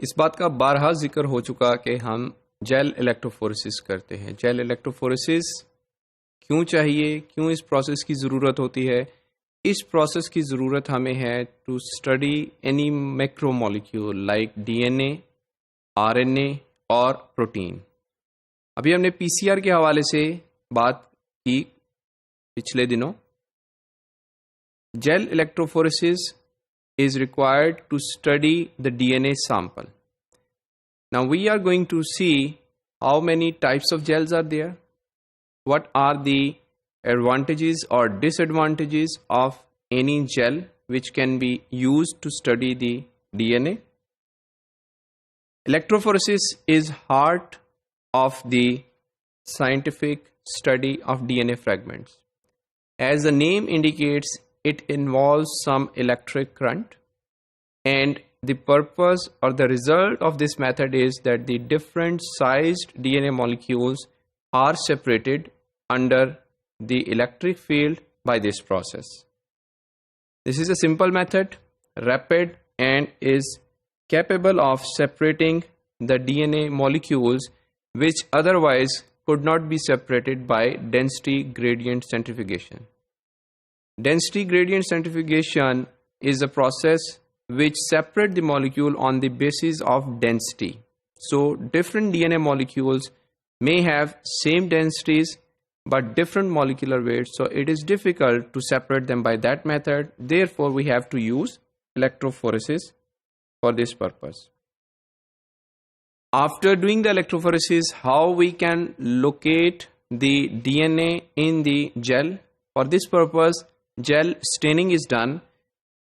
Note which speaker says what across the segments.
Speaker 1: इस बात का बारहा जिक्र हो चुका कि हम जेल इलेक्ट्रोफोरेसिस करते हैं। जेल इलेक्ट्रोफोरेसिस क्यों चाहिए, क्यों इस प्रोसेस की ज़रूरत होती है? इस प्रोसेस की ज़रूरत हमें है to study any macromolecule like DNA, RNA और प्रोटीन। अभी हमने पीसीआर के हवाले से बात की पिछले दिनों। Gel electrophoresis is required to study the DNA sample. Now we are going to see how many types of gels are there, what are the advantages or disadvantages of any gel which can be used to study the DNA. Electrophoresis is heart of the scientific study of DNA fragments. As the name indicates, it involves some electric current, and the purpose or the result of this method is that the different sized DNA molecules are separated under the electric field by this process. This is a simple method, rapid, and is capable of separating the DNA molecules which otherwise could not be separated by density gradient centrifugation. Density gradient centrifugation is a process which separates the molecule on the basis of density. So different DNA molecules may have same densities but different molecular weights, so it is difficult to separate them by that method. Therefore we have to use electrophoresis for this purpose. After doing the electrophoresis, how we can locate the DNA in the gel? For this purpose gel staining is done.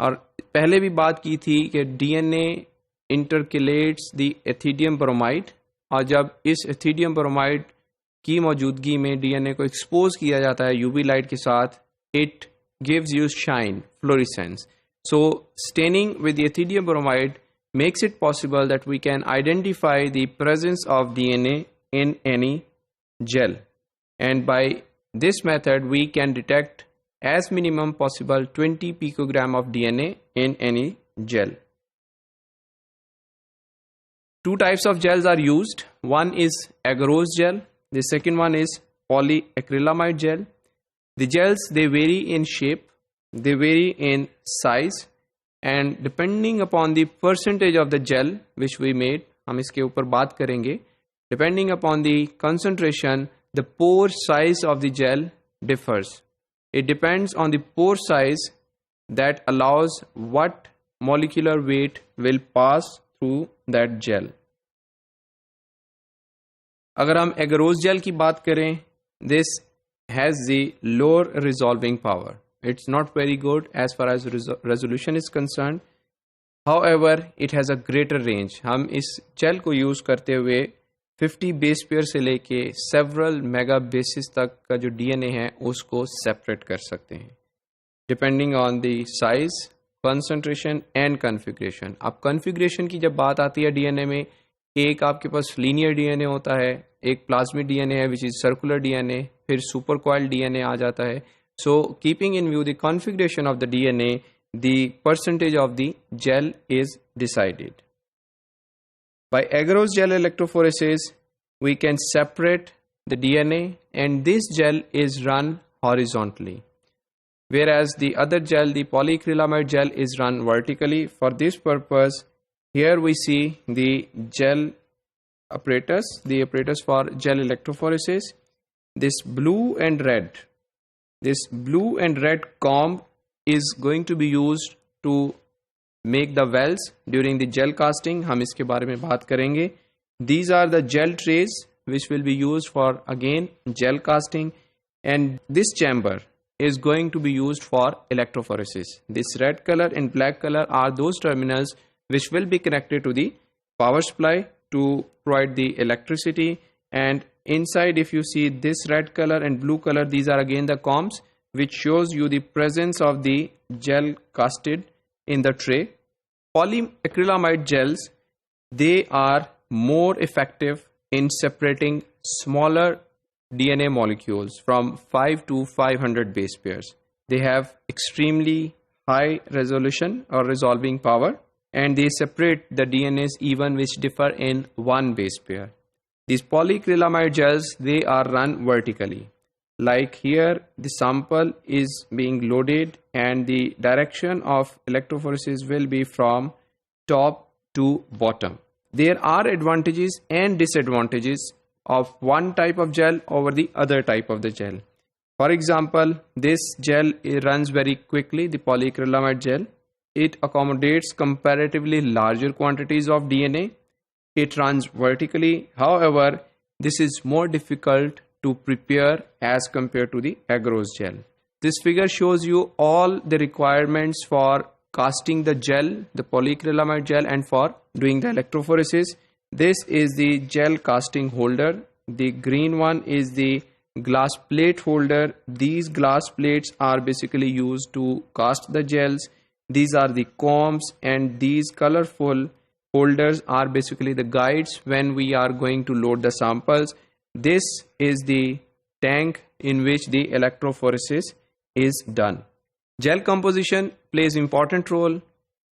Speaker 1: और पहले भी बात की थी कि DNA intercalates the ethidium bromide, और जब इस एथिडियम ब्रोमाइड की मौजूदगी में डीएनए को एक्सपोज किया जाता है यूवी लाइट के साथ, it gives you shine, florescence. So staining with ethidium bromide makes it possible that we can identify the presence of DNA in any gel, and by this method we can detect as minimum possible 20 picogram of DNA in any gel. Two types of gels are used. One is agarose gel. The second one is polyacrylamide gel. The gels, they vary in shape, they vary in size, and depending upon the percentage of the gel which we made, हम इसके ऊपर बात करेंगे, depending upon the concentration, the pore size of the gel differs. It depends on the pore size that allows what molecular weight will pass through that gel. अगर हम agarose gel की बात करें, this has the lower resolving power. It's not very good as far as resolution is concerned. However, it has a greater range. हम इस gel को use करते हुए 50 base pair से लेके several mega bases तक का जो DNA है उसको separate कर सकते हैं, depending on the size, concentration and configuration. अब configuration की जब बात आती है DNA में, एक आपके पास linear DNA होता है, एक plasmid DNA है which is circular DNA, फिर supercoiled DNA आ जाता है. So keeping in view the configuration of the DNA, the percentage of the gel is decided. By agarose gel electrophoresis, we can separate the DNA, and this gel is run horizontally, whereas the other gel, the polyacrylamide gel, is run vertically. For this purpose, here we see the gel apparatus, the apparatus for gel electrophoresis. This blue and red comb is going to be used to make the wells during the gel casting. हम इसके बारे में बात करेंगे. These are the gel trays which will be used for again gel casting, and this chamber is going to be used for electrophoresis. This red color and black color are those terminals which will be connected to the power supply to provide the electricity, and inside if you see this red color and blue color, these are again the combs which shows you the presence of the gel casted in the tray. Polyacrylamide gels, they are more effective in separating smaller DNA molecules from 5 to 500 base pairs. They have extremely high resolution or resolving power. and they separate the DNAs even which differ in one base pair. These polyacrylamide gels, they are run vertically. Like here, the sample is being loaded and the direction of electrophoresis will be from top to bottom. There are advantages and disadvantages of one type of gel over the other type of the gel. For example, this gel runs very quickly, the polyacrylamide gel. It accommodates comparatively larger quantities of DNA. It runs vertically. However, this is more difficult to prepare as compared to the agarose gel. This figure shows you all the requirements for casting the gel, the polyacrylamide gel, and for doing the electrophoresis. This is the gel casting holder. The green one is the glass plate holder. These glass plates are basically used to cast the gels. These are the combs, and these colorful holders are basically the guides when we are going to load the samples. This is the tank in which the electrophoresis is done. Gel composition plays important role.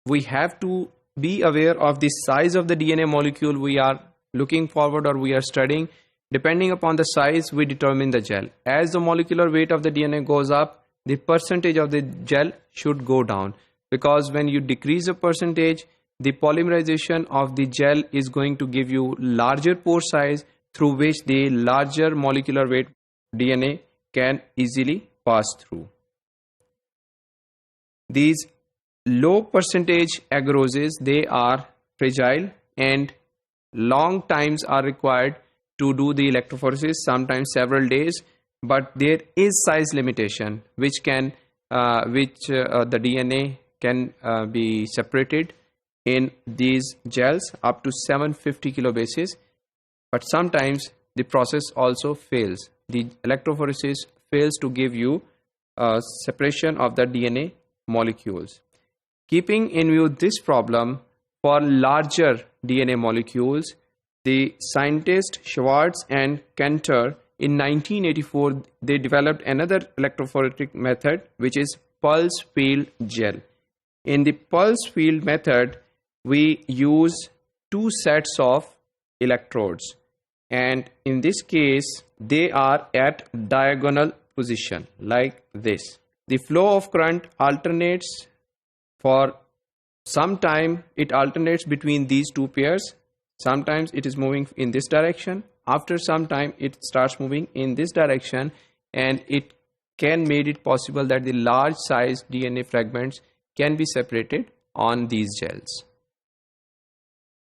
Speaker 1: We have to be aware of the size of the DNA molecule we are looking forward or we are studying. Depending upon the size, we determine the gel. As the molecular weight of the DNA goes up, the percentage of the gel should go down, because when you decrease the percentage, the polymerization of the gel is going to give you larger pore size through which the larger molecular weight DNA can easily pass through. These low percentage agaroses, they are fragile and long times are required to do the electrophoresis, sometimes several days, but there is size limitation which the DNA can be separated in these gels up to 750 kilobases, but sometimes the process also fails. The electrophoresis fails to give you separation of the DNA molecules. Keeping in view this problem, for larger DNA molecules, the scientists Schwartz and Cantor in 1984, they developed another electrophoretic method, which is pulse field gel. In the pulse field method, we use two sets of electrodes, and in this case they are at diagonal position like this. The flow of current alternates. For some time it alternates between these two pairs. Sometimes it is moving in this direction. After some time it starts moving in this direction, and it can make it possible that the large size DNA fragments can be separated on these gels.